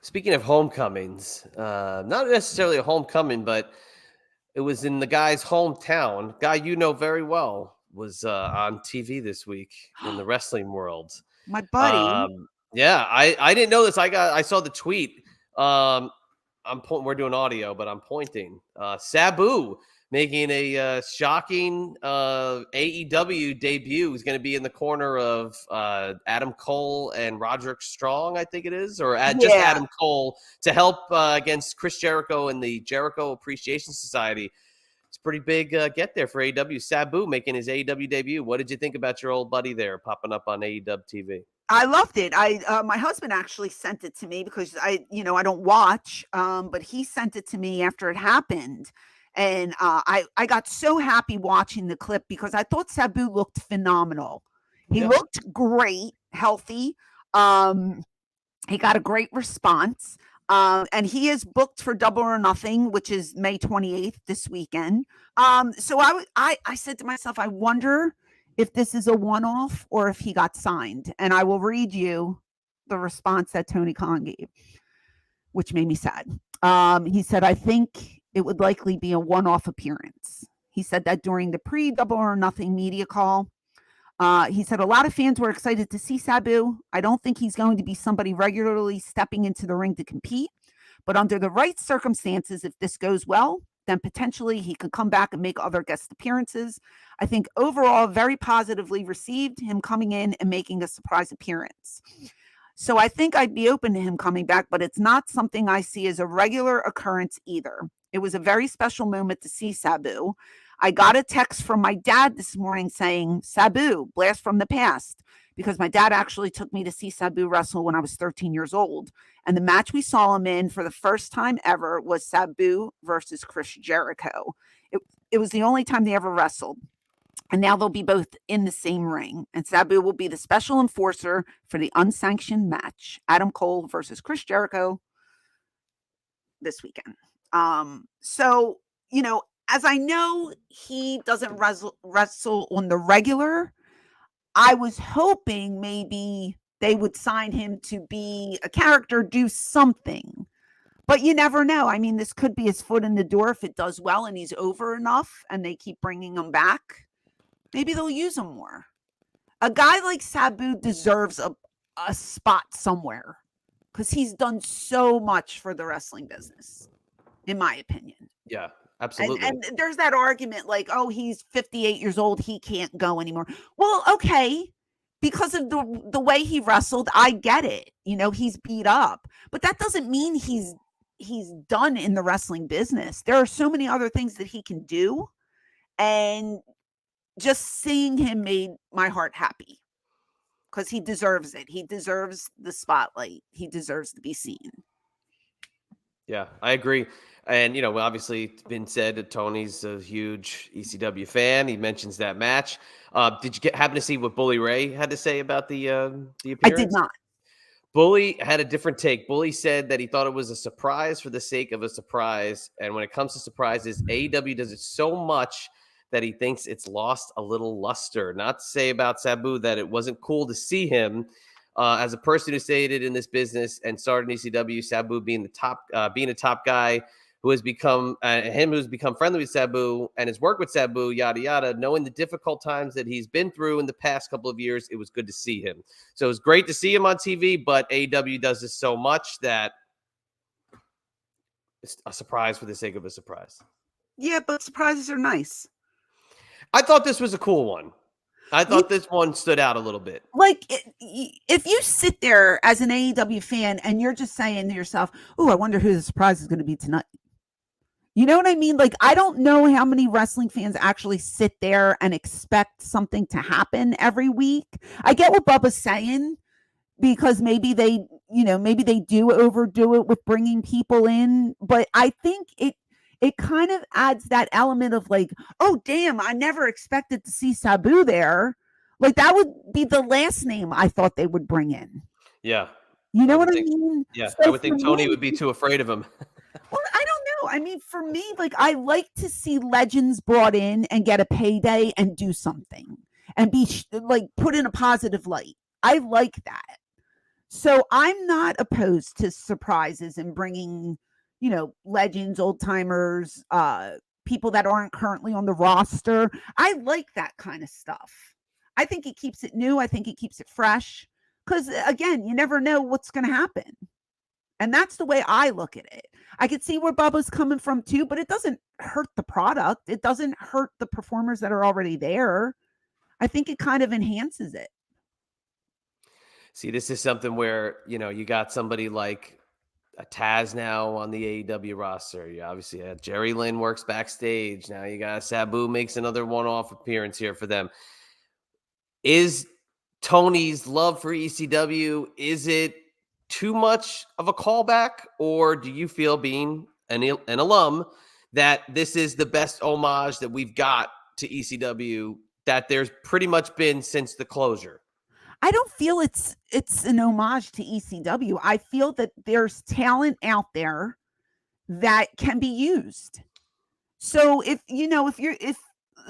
Speaking of homecomings, not necessarily a homecoming, but it was in the guy's hometown. Guy you know very well was on TV this week in the wrestling world. My buddy. Yeah, I didn't know this. I saw the tweet. We're doing audio, but I'm pointing. Sabu making a shocking AEW debut. He's going to be in the corner of Adam Cole and Roderick Strong, I think it is, or just Yeah. Adam Cole to help against Chris Jericho and the Jericho Appreciation Society. It's a pretty big get there for AEW. Sabu making his AEW debut. What did you think about your old buddy there popping up on AEW TV? I loved it. My husband actually sent it to me because I don't watch, but he sent it to me after it happened. And I got so happy watching the clip because I thought Sabu looked phenomenal. He looked great, healthy. He got a great response. And he is booked for Double or Nothing, which is May 28th this weekend. So I said to myself, I wonder if this is a one-off or if he got signed. And I will read you the response that Tony Khan gave, which made me sad. He said, I think it would likely be a one-off appearance. He said that during the pre-Double or Nothing media call. He said a lot of fans were excited to see Sabu. I don't think he's going to be somebody regularly stepping into the ring to compete. But under the right circumstances, if this goes well, then potentially he could come back and make other guest appearances. I think overall very positively received him coming in and making a surprise appearance. So I think I'd be open to him coming back, but it's not something I see as a regular occurrence either. It was a very special moment to see Sabu. I got a text from my dad this morning saying, Sabu, blast from the past, because my dad actually took me to see Sabu wrestle when I was 13 years old. And the match we saw him in for the first time ever was Sabu versus Chris Jericho. It was the only time they ever wrestled. And now they'll be both in the same ring. And Sabu will be the special enforcer for the unsanctioned match, Adam Cole versus Chris Jericho this weekend. So, as I know he doesn't wrestle on the regular, I was hoping maybe they would sign him to be a character, do something. But you never know. I mean, this could be his foot in the door if it does well and he's over enough and they keep bringing him back. Maybe they'll use him more. A guy like Sabu deserves a spot somewhere because he's done so much for the wrestling business, in my opinion. Yeah, absolutely. And there's that argument like, oh, he's 58 years old. He can't go anymore. Well, okay. Because of the way he wrestled, I get it. He's beat up. But that doesn't mean he's done in the wrestling business. There are so many other things that he can do. And just seeing him made my heart happy because he deserves it. He deserves the spotlight. He deserves to be seen. Yeah, I agree. And, obviously it's been said that Tony's a huge ECW fan. He mentions that match. Did you happen to see what Bully Ray had to say about the appearance? I did not. Bully had a different take. Bully said that he thought it was a surprise for the sake of a surprise. And when it comes to surprises, AEW does it so much that he thinks it's lost a little luster. Not to say about Sabu that it wasn't cool to see him. As a person who stayed in this business and started in ECW, Sabu being a top guy who has become who's become friendly with Sabu and has worked with Sabu, yada yada. Knowing the difficult times that he's been through in the past couple of years, it was good to see him. So it was great to see him on TV. But AEW does this so much that it's a surprise for the sake of a surprise. Yeah, but surprises are nice. I thought this was a cool one. I thought this one stood out a little bit. Like, if you sit there as an AEW fan and you're just saying to yourself, oh, I wonder who the surprise is going to be tonight. You know what I mean? Like, I don't know how many wrestling fans actually sit there and expect something to happen every week. I get what Bubba's saying because maybe they do overdo it with bringing people in. But I think it kind of adds that element of like, oh, damn, I never expected to see Sabu there. Like, that would be the last name I thought they would bring in. Yeah. You know what I mean? Yeah, so I would think Tony would be too afraid of him. Well, I don't know. I mean, for me, like, I like to see legends brought in and get a payday and do something and be like put in a positive light. I like that. So I'm not opposed to surprises and bringing, legends, old timers, people that aren't currently on the roster. I like that kind of stuff. I think it keeps it new. I think it keeps it fresh. Because again, you never know what's going to happen. And that's the way I look at it. I could see where Bubba's coming from too, but it doesn't hurt the product. It doesn't hurt the performers that are already there. I think it kind of enhances it. See, this is something where, you got somebody like a Taz now on the AEW roster. You obviously had Jerry Lynn works backstage. Now you got Sabu makes another one-off appearance here for them. Is Tony's love for ECW, is it too much of a callback, or do you feel, being an alum, that this is the best homage that we've got to ECW that there's pretty much been since the closure? I don't feel it's an homage to ECW. I feel that there's talent out there that can be used. So if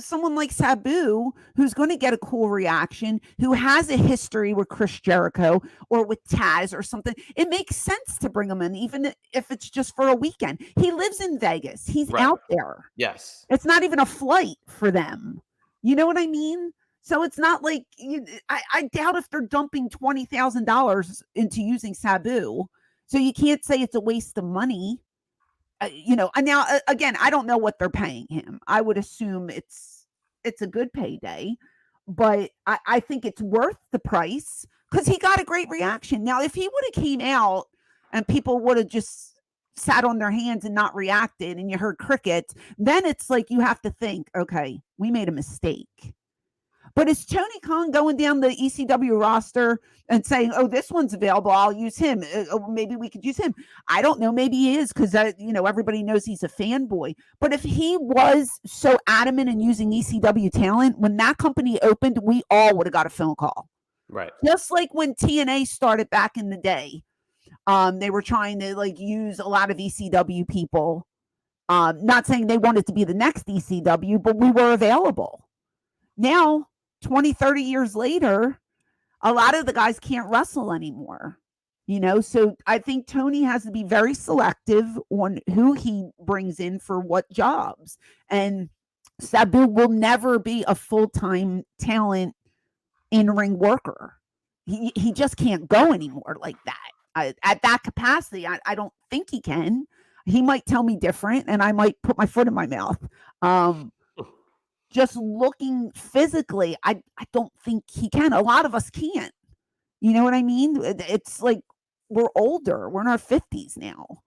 someone like Sabu, who's going to get a cool reaction, who has a history with Chris Jericho or with Taz or something, it makes sense to bring him in, even if it's just for a weekend. He lives in Vegas. He's Right. out there. Yes. It's not even a flight for them. You know what I mean? So it's not like I doubt if they're dumping $20,000 into using Sabu. So you can't say it's a waste of money. And now again, I don't know what they're paying him. I would assume it's a good payday, but I think it's worth the price because he got a great reaction. Now, if he would have came out and people would have just sat on their hands and not reacted, and you heard crickets, then it's like you have to think, okay, we made a mistake. But is Tony Khan going down the ECW roster and saying, "Oh, this one's available, I'll use him. Maybe we could use him"? I don't know. Maybe he is because everybody knows he's a fanboy. But if he was so adamant in using ECW talent, when that company opened, we all would have got a phone call. Right. Just like when TNA started back in the day, they were trying to use a lot of ECW people. Not saying they wanted to be the next ECW, but we were available. Now, 20, 30 years later, a lot of the guys can't wrestle anymore. So I think Tony has to be very selective on who he brings in for what jobs. And Sabu will never be a full-time talent in-ring worker. He just can't go anymore like that. At that capacity, I don't think he can. He might tell me different, and I might put my foot in my mouth. Just looking physically, I don't think he can. A lot of us can't. You know what I mean? It's like we're older. We're in our 50s now.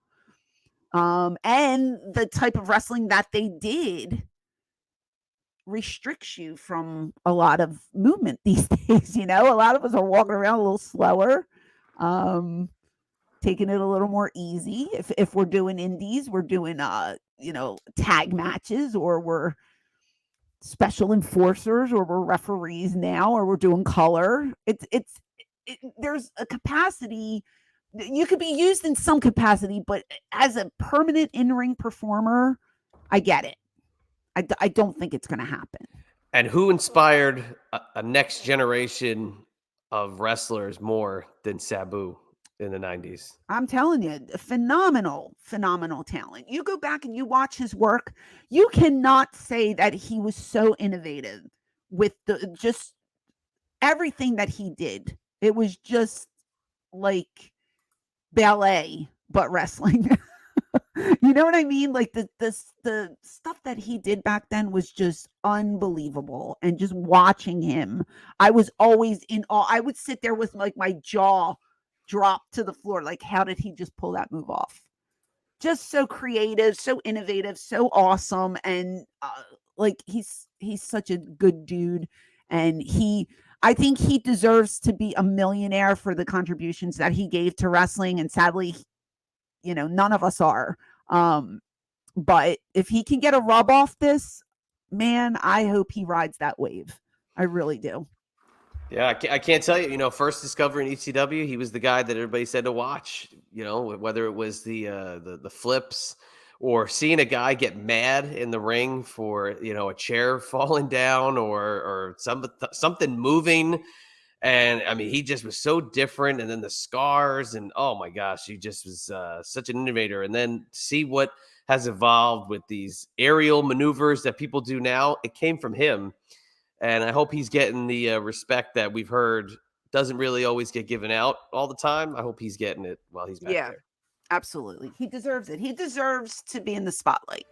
And the type of wrestling that they did restricts you from a lot of movement these days. A lot of us are walking around a little slower, taking it a little more easy. If we're doing indies, we're doing tag matches, or we're special enforcers, or we're referees now, or we're doing color. There's a capacity. You could be used in some capacity, but as a permanent in-ring performer, I get it. I don't think it's going to happen. And who inspired a next generation of wrestlers more than Sabu in the 90s? I'm telling you, phenomenal talent. You go back and you watch his work, you cannot say that he was so innovative with just everything that he did. It was just like ballet, but wrestling. You know what I mean? Like the stuff that he did back then was just unbelievable. And just watching him, I was always in awe. I would sit there with my jaw dropped to the floor. Like, how did he just pull that move off? Just so creative, so innovative, so awesome. And he's such a good dude. And I think he deserves to be a millionaire for the contributions that he gave to wrestling. And sadly, none of us are. But if he can get a rub off this, man, I hope he rides that wave. I really do. Yeah, I can't tell you. First discovering ECW, he was the guy that everybody said to watch. Whether it was the flips, or seeing a guy get mad in the ring for a chair falling down, or something moving, And I mean, he just was so different. And then the scars, and oh my gosh, he just was such an innovator. And then see what has evolved with these aerial maneuvers that people do now. It came from him. And I hope he's getting the respect that we've heard doesn't really always get given out all the time. I hope he's getting it while he's back Yeah, there. absolutely. He deserves it. He deserves to be in the spotlight.